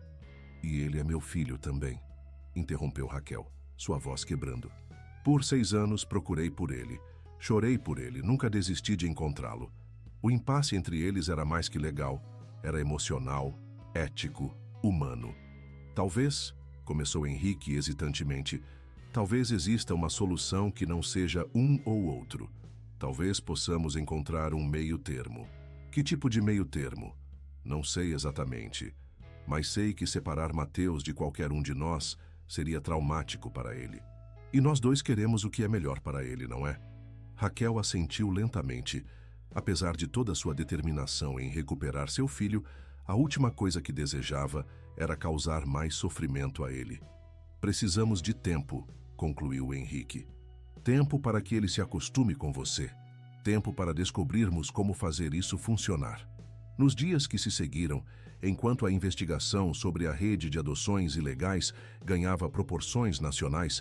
"E ele é meu filho também", interrompeu Raquel, sua voz quebrando. "Por 6 anos procurei por ele, chorei por ele, nunca desisti de encontrá-lo. O impasse entre eles era mais que legal, era emocional, ético, humano. Talvez", começou Henrique hesitantemente, "talvez exista uma solução que não seja um ou outro. Talvez possamos encontrar um meio termo." "Que tipo de meio termo?" "Não sei exatamente, mas sei que separar Mateus de qualquer um de nós seria traumático para ele. E nós dois queremos o que é melhor para ele, não é?" Raquel assentiu lentamente. Apesar de toda sua determinação em recuperar seu filho, a última coisa que desejava era causar mais sofrimento a ele. "Precisamos de tempo", concluiu Henrique. Tempo para que ele se acostume com você. Tempo para descobrirmos como fazer isso funcionar. Nos dias que se seguiram, enquanto a investigação sobre a rede de adoções ilegais ganhava proporções nacionais,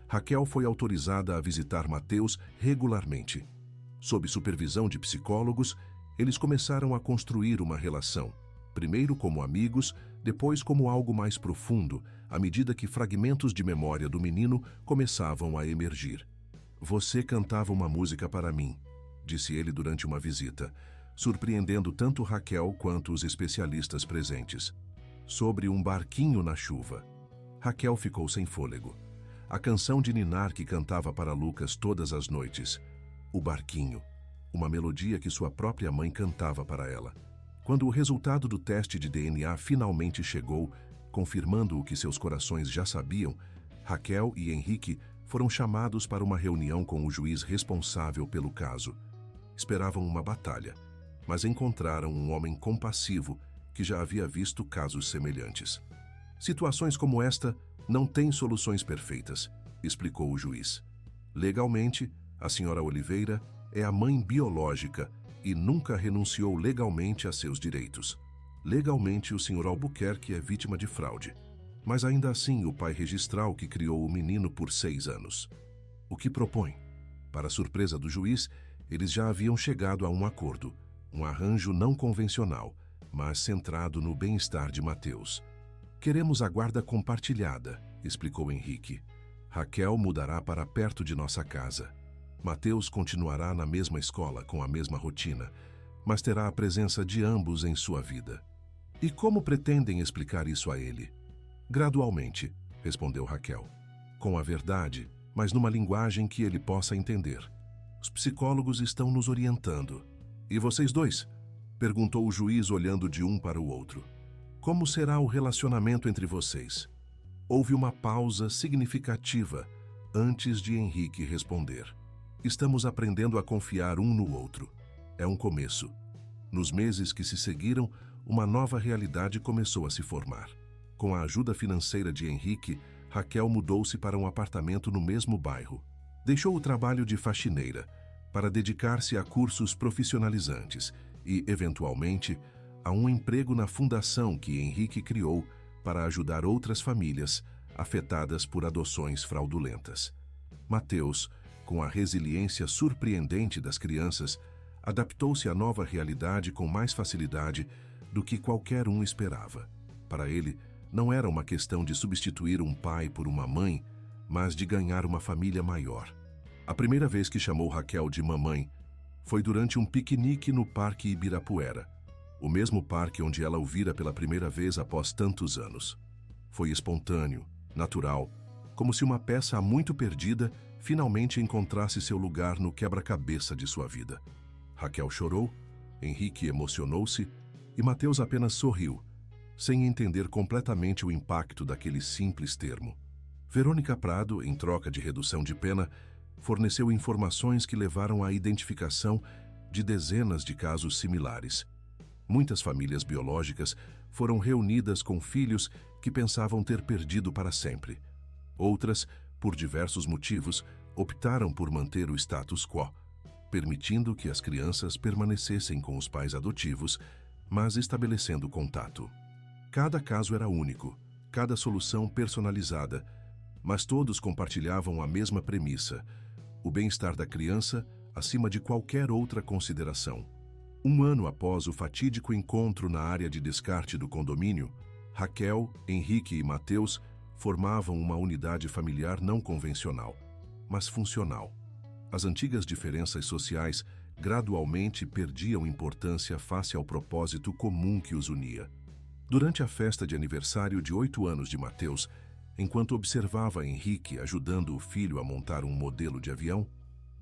Raquel foi autorizada a visitar Mateus regularmente. Sob supervisão de psicólogos, eles começaram a construir uma relação, primeiro como amigos, depois como algo mais profundo, à medida que fragmentos de memória do menino começavam a emergir. "Você cantava uma música para mim", disse ele durante uma visita, surpreendendo tanto Raquel quanto os especialistas presentes. "Sobre um barquinho na chuva." Raquel ficou sem fôlego. A canção de ninar que cantava para Lucas todas as noites. O barquinho. Uma melodia que sua própria mãe cantava para ela. Quando o resultado do teste de DNA finalmente chegou, confirmando o que seus corações já sabiam, Raquel e Henrique foram chamados para uma reunião com o juiz responsável pelo caso. Esperavam uma batalha, mas encontraram um homem compassivo que já havia visto casos semelhantes. "Situações como esta não têm soluções perfeitas", explicou o juiz. "Legalmente, a senhora Oliveira é a mãe biológica e nunca renunciou legalmente a seus direitos. Legalmente, o senhor Albuquerque é vítima de fraude, mas ainda assim o pai registral que criou o menino por 6 anos. O que propõe?" Para surpresa do juiz, eles já haviam chegado a um acordo, um arranjo não convencional, mas centrado no bem-estar de Mateus. "Queremos a guarda compartilhada", explicou Henrique. "Raquel mudará para perto de nossa casa. Mateus continuará na mesma escola, com a mesma rotina, mas terá a presença de ambos em sua vida." "E como pretendem explicar isso a ele?" "Gradualmente", respondeu Raquel. "Com a verdade, mas numa linguagem que ele possa entender. Os psicólogos estão nos orientando." "E vocês dois?", perguntou o juiz olhando de um para o outro. "Como será o relacionamento entre vocês?" Houve uma pausa significativa antes de Henrique responder. "Estamos aprendendo a confiar um no outro. É um começo." Nos meses que se seguiram, uma nova realidade começou a se formar. Com a ajuda financeira de Henrique, Raquel mudou-se para um apartamento no mesmo bairro. Deixou o trabalho de faxineira para dedicar-se a cursos profissionalizantes e, eventualmente, a um emprego na fundação que Henrique criou para ajudar outras famílias afetadas por adoções fraudulentas. Mateus, com a resiliência surpreendente das crianças, adaptou-se à nova realidade com mais facilidade do que qualquer um esperava. Para ele, não era uma questão de substituir um pai por uma mãe, mas de ganhar uma família maior. A primeira vez que chamou Raquel de mamãe foi durante um piquenique no Parque Ibirapuera, o mesmo parque onde ela o vira pela primeira vez após tantos anos. Foi espontâneo, natural, como se uma peça há muito perdida finalmente encontrasse seu lugar no quebra-cabeça de sua vida. Raquel chorou, Henrique emocionou-se e Mateus apenas sorriu, sem entender completamente o impacto daquele simples termo. Verônica Prado, em troca de redução de pena, forneceu informações que levaram à identificação de dezenas de casos similares. Muitas famílias biológicas foram reunidas com filhos que pensavam ter perdido para sempre. Outras, por diversos motivos, optaram por manter o status quo, permitindo que as crianças permanecessem com os pais adotivos, mas estabelecendo contato. Cada caso era único, cada solução personalizada, mas todos compartilhavam a mesma premissa: o bem-estar da criança acima de qualquer outra consideração. Um ano após o fatídico encontro na área de descarte do condomínio, Raquel, Henrique e Mateus formavam uma unidade familiar não convencional, mas funcional. As antigas diferenças sociais gradualmente perdiam importância face ao propósito comum que os unia. Durante a festa de aniversário de 8 anos de Mateus, enquanto observava Henrique ajudando o filho a montar um modelo de avião,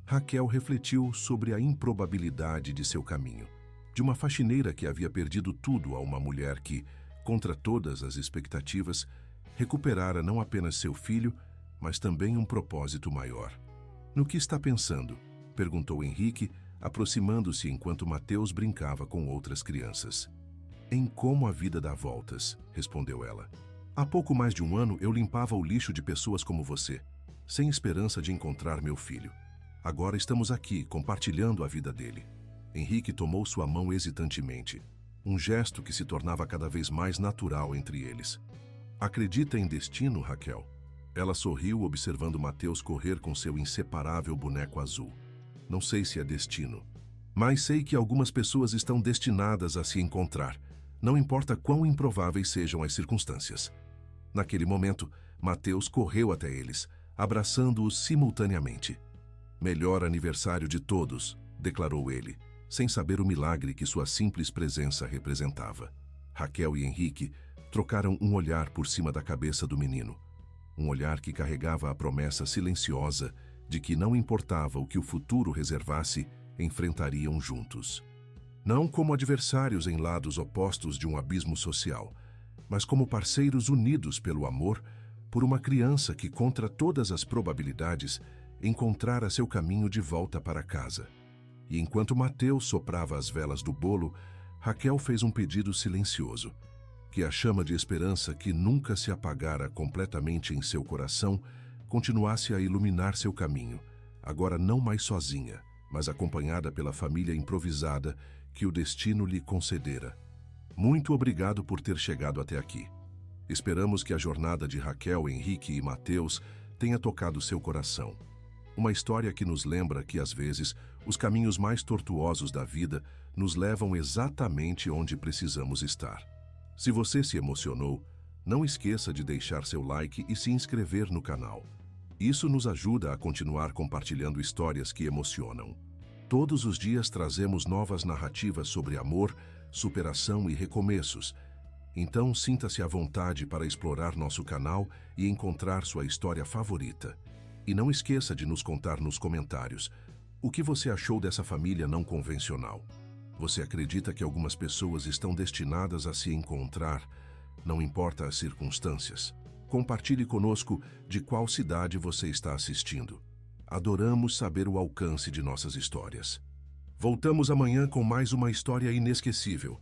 Raquel refletiu sobre a improbabilidade de seu caminho. De uma faxineira que havia perdido tudo a uma mulher que, contra todas as expectativas, recuperara não apenas seu filho, mas também um propósito maior. "No que está pensando?", perguntou Henrique, aproximando-se enquanto Mateus brincava com outras crianças. "Em como a vida dá voltas", respondeu ela. "Há pouco mais de um ano eu limpava o lixo de pessoas como você. sem esperança de encontrar meu filho. Agora estamos aqui, compartilhando a vida dele. Henrique tomou sua mão hesitantemente, um gesto que se tornava cada vez mais natural entre eles. Acredita em destino, Raquel? Ela sorriu observando Mateus correr com seu inseparável boneco azul. Não sei se é destino, mas sei que algumas pessoas estão destinadas a se encontrar, não importa quão improváveis sejam as circunstâncias. Naquele momento, Mateus correu até eles, abraçando-os simultaneamente. Melhor aniversário de todos, declarou ele, sem saber o milagre que sua simples presença representava. Raquel e Henrique trocaram um olhar por cima da cabeça do menino. Um olhar que carregava a promessa silenciosa de que não importava o que o futuro reservasse, enfrentariam juntos. Não como adversários em lados opostos de um abismo social, mas como parceiros unidos pelo amor por uma criança que, contra todas as probabilidades, encontrara seu caminho de volta para casa. E enquanto Mateus soprava as velas do bolo, Raquel fez um pedido silencioso: que a chama de esperança que nunca se apagara completamente em seu coração continuasse a iluminar seu caminho, agora não mais sozinha, mas acompanhada pela família improvisada que o destino lhe concedera. Muito obrigado por ter chegado até aqui. Esperamos que a jornada de Raquel, Henrique e Mateus tenha tocado seu coração. Uma história que nos lembra que, às vezes, os caminhos mais tortuosos da vida nos levam exatamente onde precisamos estar. Se você se emocionou, não esqueça de deixar seu like e se inscrever no canal. Isso nos ajuda a continuar compartilhando histórias que emocionam. Todos os dias trazemos novas narrativas sobre amor, superação e recomeços. Então, sinta-se à vontade para explorar nosso canal e encontrar sua história favorita. E não esqueça de nos contar nos comentários o que você achou dessa família não convencional. Você acredita que algumas pessoas estão destinadas a se encontrar, não importa as circunstâncias? Compartilhe conosco de qual cidade você está assistindo. Adoramos saber o alcance de nossas histórias. Voltamos amanhã com mais uma história inesquecível.